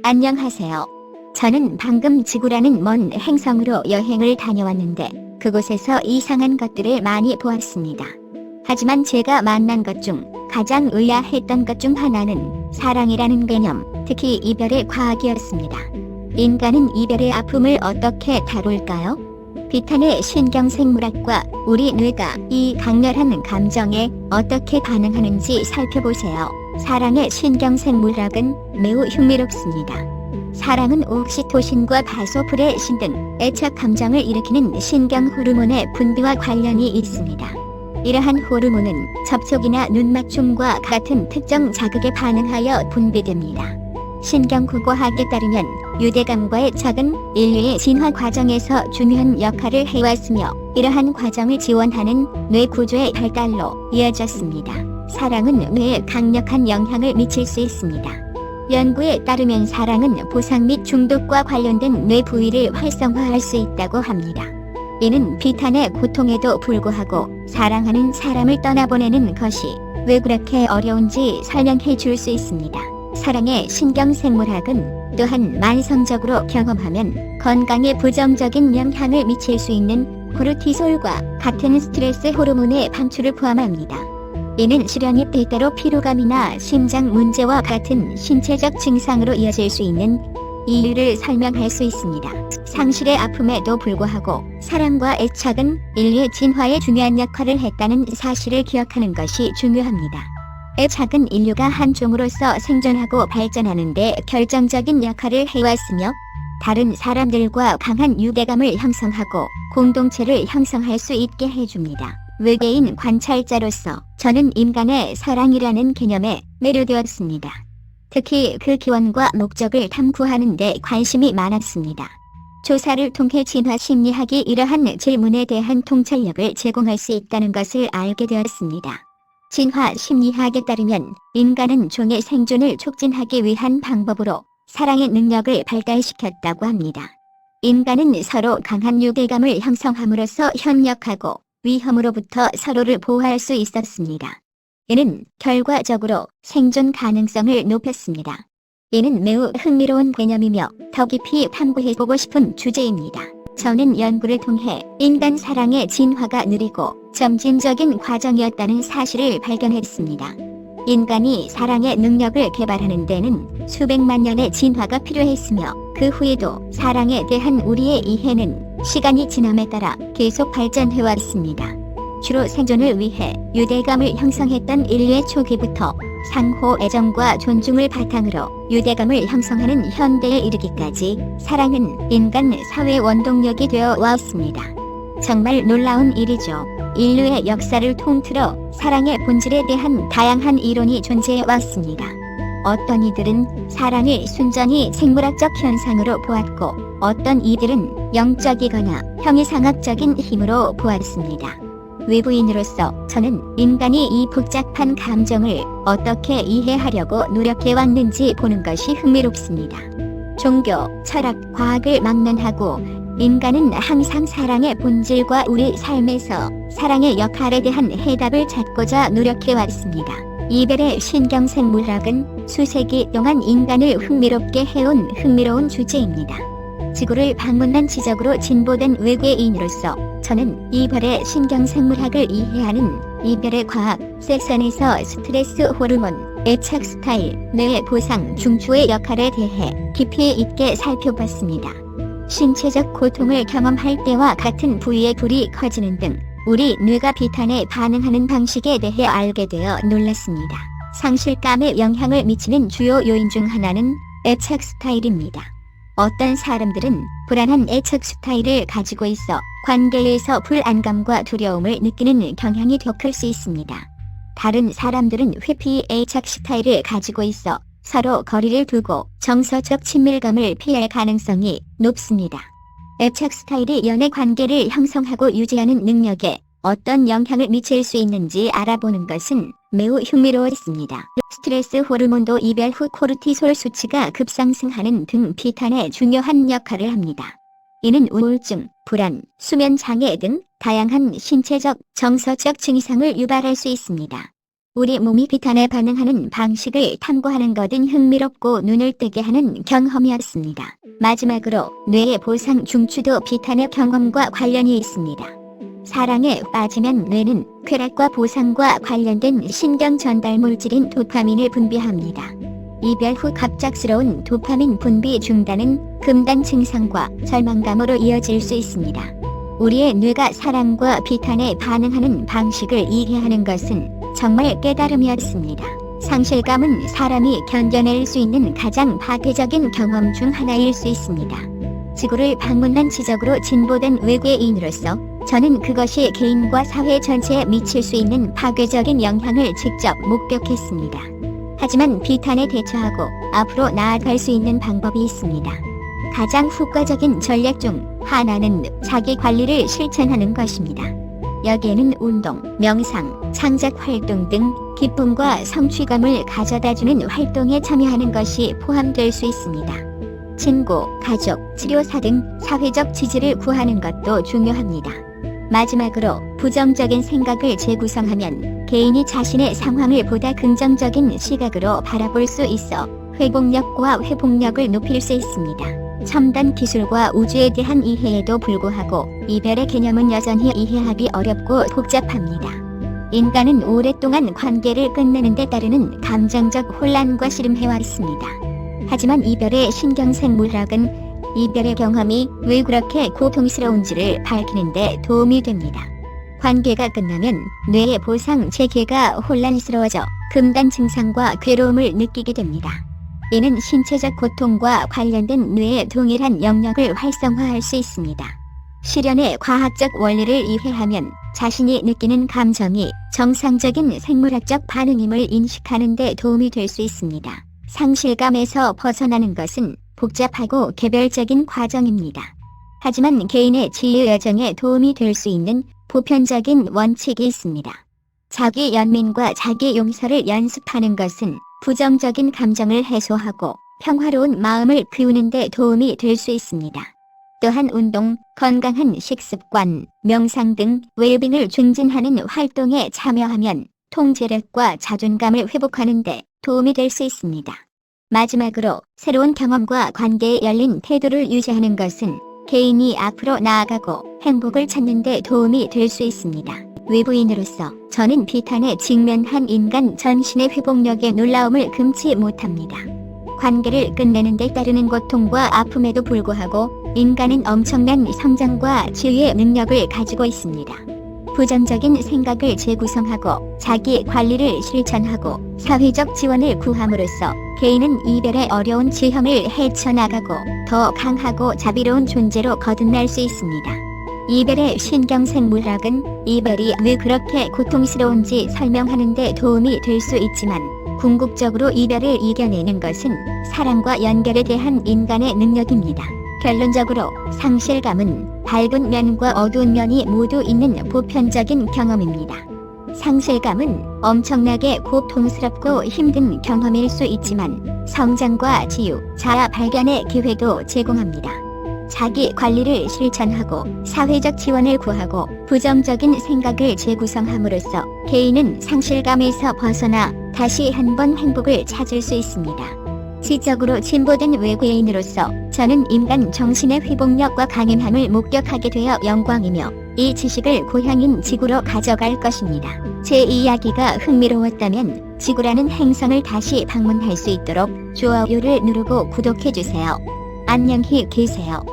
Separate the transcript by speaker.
Speaker 1: 안녕하세요. 저는 방금 지구라는 먼 행성으로 여행을 다녀왔는데 그곳에서 이상한 것들을 많이 보았습니다. 하지만 제가 만난 것 중 가장 의아했던 것 중 하나는 사랑이라는 개념, 특히 이별의 과학이었습니다. 인간은 이별의 아픔을 어떻게 다룰까요? 비탄의 신경생물학과 우리 뇌가 이 강렬한 감정에 어떻게 반응하는지 살펴보세요. 사랑의 신경생물학은 매우 흥미롭습니다. 사랑은 옥시토신과 바소프레신 등 애착 감정을 일으키는 신경 호르몬의 분비와 관련이 있습니다. 이러한 호르몬은 접촉이나 눈맞춤과 같은 특정 자극에 반응하여 분비됩니다. 신경구과학에 따르면 유대감과의 애착은 인류의 진화 과정에서 중요한 역할을 해왔으며 이러한 과정을 지원하는 뇌 구조의 발달로 이어졌습니다. 사랑은 뇌에 강력한 영향을 미칠 수 있습니다. 연구에 따르면 사랑은 보상 및 중독과 관련된 뇌 부위를 활성화할 수 있다고 합니다. 이는 비탄의 고통에도 불구하고 사랑하는 사람을 떠나보내는 것이 왜 그렇게 어려운지 설명해 줄 수 있습니다. 사랑의 신경생물학은 또한 만성적으로 경험하면 건강에 부정적인 영향을 미칠 수 있는 코르티솔과 같은 스트레스 호르몬의 방출을 포함합니다. 이는 실현이 때때로 피로감이나 심장 문제와 같은 신체적 증상으로 이어질 수 있는 이유를 설명할 수 있습니다. 상실의 아픔에도 불구하고 사랑과 애착은 인류의 진화에 중요한 역할을 했다는 사실을 기억하는 것이 중요합니다. 애착은 인류가 한 종으로서 생존하고 발전하는 데 결정적인 역할을 해왔으며 다른 사람들과 강한 유대감을 형성하고 공동체를 형성할 수 있게 해줍니다. 외계인 관찰자로서 저는 인간의 사랑이라는 개념에 매료되었습니다. 특히 그 기원과 목적을 탐구하는 데 관심이 많았습니다. 조사를 통해 진화 심리학이 이러한 질문에 대한 통찰력을 제공할 수 있다는 것을 알게 되었습니다. 진화 심리학에 따르면 인간은 종의 생존을 촉진하기 위한 방법으로 사랑의 능력을 발달시켰다고 합니다. 인간은 서로 강한 유대감을 형성함으로써 협력하고 위험으로부터 서로를 보호할 수 있었습니다. 이는 결과적으로 생존 가능성을 높였습니다. 이는 매우 흥미로운 개념이며 더 깊이 탐구해보고 싶은 주제입니다. 저는 연구를 통해 인간 사랑의 진화가 느리고 점진적인 과정이었다는 사실을 발견했습니다. 인간이 사랑의 능력을 개발하는 데는 수백만 년의 진화가 필요했으며 그 후에도 사랑에 대한 우리의 이해는 시간이 지남에 따라 계속 발전해왔습니다. 주로 생존을 위해 유대감을 형성했던 인류의 초기부터 상호 애정과 존중을 바탕으로 유대감을 형성하는 현대에 이르기까지 사랑은 인간 사회 원동력이 되어 왔습니다. 정말 놀라운 일이죠. 인류의 역사를 통틀어 사랑의 본질에 대한 다양한 이론이 존재해 왔습니다. 어떤 이들은 사랑을 순전히 생물학적 현상으로 보았고 어떤 이들은 영적이거나 형이상학적인 힘으로 보았습니다. 외부인으로서 저는 인간이 이 복잡한 감정을 어떻게 이해하려고 노력해왔는지 보는 것이 흥미롭습니다. 종교, 철학, 과학을 막론하고 인간은 항상 사랑의 본질과 우리 삶에서 사랑의 역할에 대한 해답을 찾고자 노력해왔습니다. 이별의 신경생물학은 수세기 동안 인간을 흥미롭게 해온 흥미로운 주제입니다. 지구를 방문한 지적으로 진보된 외계인으로서 저는 이별의 신경생물학을 이해하는 이별의 과학 섹션에서 스트레스 호르몬, 애착 스타일, 뇌의 보상 중추의 역할에 대해 깊이 있게 살펴봤습니다. 신체적 고통을 경험할 때와 같은 부위의 불이 커지는 등 우리 뇌가 비탄에 반응하는 방식에 대해 알게 되어 놀랐습니다. 상실감에 영향을 미치는 주요 요인 중 하나는 애착 스타일입니다. 어떤 사람들은 불안한 애착 스타일을 가지고 있어 관계에서 불안감과 두려움을 느끼는 경향이 더 클 수 있습니다. 다른 사람들은 회피 애착 스타일을 가지고 있어 서로 거리를 두고 정서적 친밀감을 피할 가능성이 높습니다. 애착 스타일이 연애 관계를 형성하고 유지하는 능력에 어떤 영향을 미칠 수 있는지 알아보는 것은 매우 흥미로웠습니다. 스트레스 호르몬도 이별 후 코르티솔 수치가 급상승하는 등 비탄에 중요한 역할을 합니다. 이는 우울증, 불안, 수면 장애 등 다양한 신체적, 정서적 증상을 유발할 수 있습니다. 우리 몸이 비탄에 반응하는 방식을 탐구하는 것은 흥미롭고 눈을 뜨게 하는 경험이었습니다. 마지막으로 뇌의 보상 중추도 비탄의 경험과 관련이 있습니다. 사랑에 빠지면 뇌는 쾌락과 보상과 관련된 신경 전달 물질인 도파민을 분비합니다. 이별 후 갑작스러운 도파민 분비 중단은 금단 증상과 절망감으로 이어질 수 있습니다. 우리의 뇌가 사랑과 비탄에 반응하는 방식을 이해하는 것은 정말 깨달음이었습니다. 상실감은 사람이 견뎌낼 수 있는 가장 파괴적인 경험 중 하나일 수 있습니다. 지구를 방문한 지적으로 진보된 외계인으로서 저는 그것이 개인과 사회 전체에 미칠 수 있는 파괴적인 영향을 직접 목격했습니다. 하지만 비탄에 대처하고 앞으로 나아갈 수 있는 방법이 있습니다. 가장 효과적인 전략 중 하나는 자기 관리를 실천하는 것입니다. 여기에는 운동, 명상, 창작 활동 등 기쁨과 성취감을 가져다주는 활동에 참여하는 것이 포함될 수 있습니다. 친구, 가족, 치료사 등 사회적 지지를 구하는 것도 중요합니다. 마지막으로 부정적인 생각을 재구성하면 개인이 자신의 상황을 보다 긍정적인 시각으로 바라볼 수 있어 회복력과 회복력을 높일 수 있습니다. 첨단 기술과 우주에 대한 이해에도 불구하고 이별의 개념은 여전히 이해하기 어렵고 복잡합니다. 인간은 오랫동안 관계를 끝내는 데 따르는 감정적 혼란과 씨름해왔습니다. 하지만 이별의 신경생물학은 이별의 경험이 왜 그렇게 고통스러운지를 밝히는 데 도움이 됩니다. 관계가 끝나면 뇌의 보상 체계가 혼란스러워져 금단 증상과 괴로움을 느끼게 됩니다. 이는 신체적 고통과 관련된 뇌의 동일한 영역을 활성화할 수 있습니다. 실연의 과학적 원리를 이해하면 자신이 느끼는 감정이 정상적인 생물학적 반응임을 인식하는 데 도움이 될 수 있습니다. 상실감에서 벗어나는 것은 복잡하고 개별적인 과정입니다. 하지만 개인의 치유 여정에 도움이 될 수 있는 보편적인 원칙이 있습니다. 자기 연민과 자기 용서를 연습하는 것은 부정적인 감정을 해소하고 평화로운 마음을 키우는 데 도움이 될 수 있습니다. 또한 운동, 건강한 식습관, 명상 등 웰빙을 증진하는 활동에 참여하면 통제력과 자존감을 회복하는 데 도움이 될 수 있습니다. 마지막으로 새로운 경험과 관계에 열린 태도를 유지하는 것은 개인이 앞으로 나아가고 행복을 찾는 데 도움이 될 수 있습니다. 외부인으로서 저는 비탄에 직면한 인간 전신의 회복력의 놀라움을 금치 못합니다. 관계를 끝내는 데 따르는 고통과 아픔에도 불구하고 인간은 엄청난 성장과 치유의 능력을 가지고 있습니다. 부정적인 생각을 재구성하고 자기 관리를 실천하고 사회적 지원을 구함으로써 개인은 이별의 어려운 지형을 헤쳐나가고 더 강하고 자비로운 존재로 거듭날 수 있습니다. 이별의 신경생물학은 이별이 왜 그렇게 고통스러운지 설명하는 데 도움이 될 수 있지만 궁극적으로 이별을 이겨내는 것은 사랑과 연결에 대한 인간의 능력입니다. 결론적으로 상실감은 밝은 면과 어두운 면이 모두 있는 보편적인 경험입니다. 상실감은 엄청나게 고통스럽고 힘든 경험일 수 있지만 성장과 치유, 자아 발견의 기회도 제공합니다. 자기 관리를 실천하고 사회적 지원을 구하고 부정적인 생각을 재구성함으로써 개인은 상실감에서 벗어나 다시 한번 행복을 찾을 수 있습니다. 지적으로 진보된 외계인으로서 저는 인간 정신의 회복력과 강인함을 목격하게 되어 영광이며 이 지식을 고향인 지구로 가져갈 것입니다. 제 이야기가 흥미로웠다면 지구라는 행성을 다시 방문할 수 있도록 좋아요를 누르고 구독해주세요. 안녕히 계세요.